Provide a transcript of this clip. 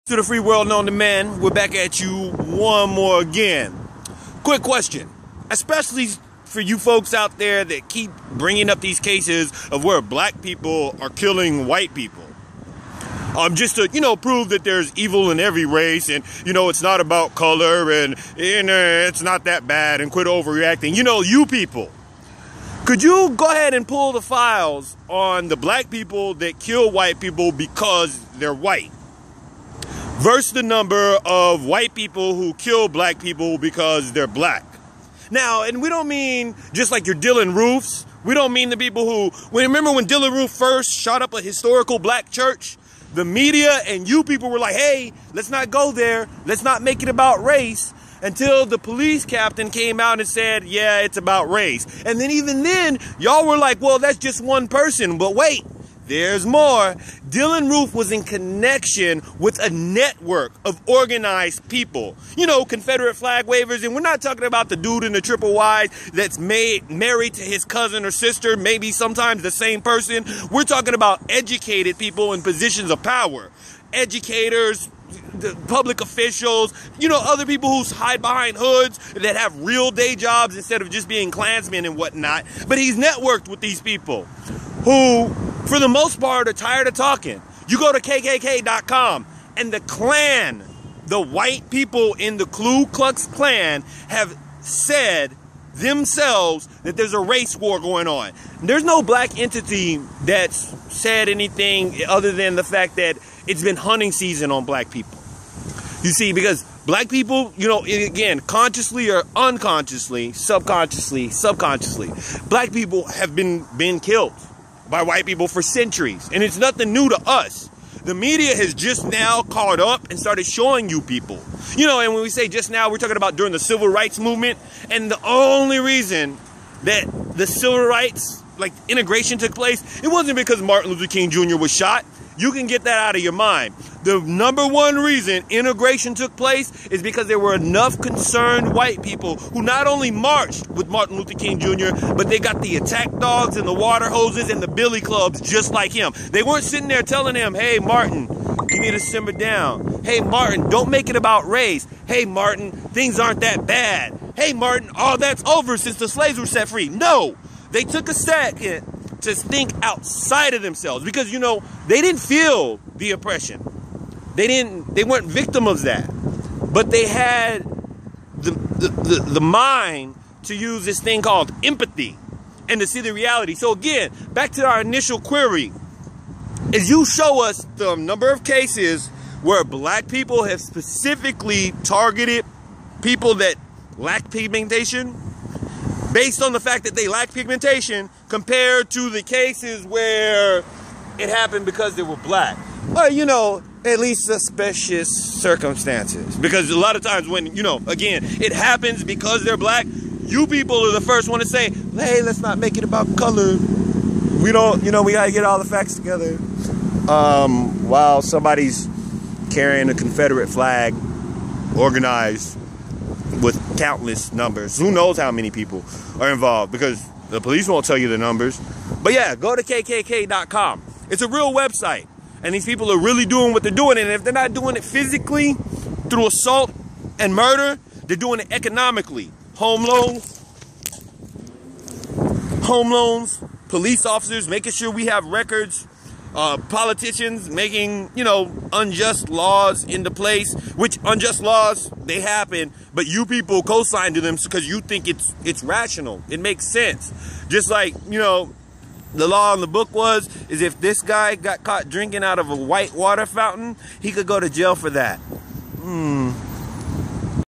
To the free world known to man, we're back at you one more again. Quick question, especially for you folks out there that keep bringing up these cases of where black people are killing white people. Just to, prove that there's evil in every race and, it's not about color and, it's not that bad and quit overreacting. You people. Could you go ahead and pull the files on the black people that kill white people because they're white? Versus the number of white people who kill black people because they're black. Now, and we don't mean just like your Dylan Roofs. We don't mean the people who, remember when Dylan Roof first shot up a historical black church? The media and you people were like, hey, let's not go there. Let's not make it about race. Until the police captain came out and said, yeah, it's about race. And then even then, y'all were like, well, that's just one person. But wait. There's more. Dylan Roof was in connection with a network of organized people. Confederate flag wavers. And we're not talking about the dude in the triple wide that's married to his cousin or sister, maybe sometimes the same person. We're talking about educated people in positions of power. Educators, the public officials, other people who hide behind hoods that have real day jobs instead of just being Klansmen and whatnot. But he's networked with these people who, for the most part, are tired of talking. You go to KKK.com and the Klan, the white people in the Ku Klux Klan have said themselves that there's a race war going on. There's no black entity that's said anything other than the fact that it's been hunting season on black people. You see, because black people, again, consciously or unconsciously, subconsciously, black people have been killed by white people for centuries. And it's nothing new to us. The media has just now caught up and started showing you people. And when we say just now, we're talking about during the civil rights movement. And the only reason that the civil rights, integration took place, it wasn't because Martin Luther King Jr. was shot. You can get that out of your mind. The number one reason integration took place is because there were enough concerned white people who not only marched with Martin Luther King Jr., but they got the attack dogs and the water hoses and the billy clubs just like him. They weren't sitting there telling him, hey, Martin, you need to simmer down. Hey, Martin, don't make it about race. Hey, Martin, things aren't that bad. Hey, Martin, all that's over since the slaves were set free. No, they took a second to think outside of themselves because, they didn't feel the oppression. They weren't victim of that, but they had the mind to use this thing called empathy and to see the reality. So again, back to our initial query, as you show us the number of cases where black people have specifically targeted people that lack pigmentation, based on the fact that they lack pigmentation, compared to the cases where it happened because they were black. Well, at least suspicious circumstances. Because a lot of times when, again, it happens because they're black, you people are the first one to say, hey, let's not make it about color. We don't, we gotta get all the facts together. While somebody's carrying a Confederate flag, organized with countless numbers. Who knows how many people are involved, because the police won't tell you the numbers. But yeah, go to KKK.com. It's a real website. And these people are really doing what they're doing. And if they're not doing it physically through assault and murder, they're doing it economically. Home loans, police officers making sure we have records, politicians making, unjust laws into place, which unjust laws, they happen, but you people co-sign to them because you think it's rational. It makes sense. Just like, the law in the book is if this guy got caught drinking out of a white water fountain, he could go to jail for that.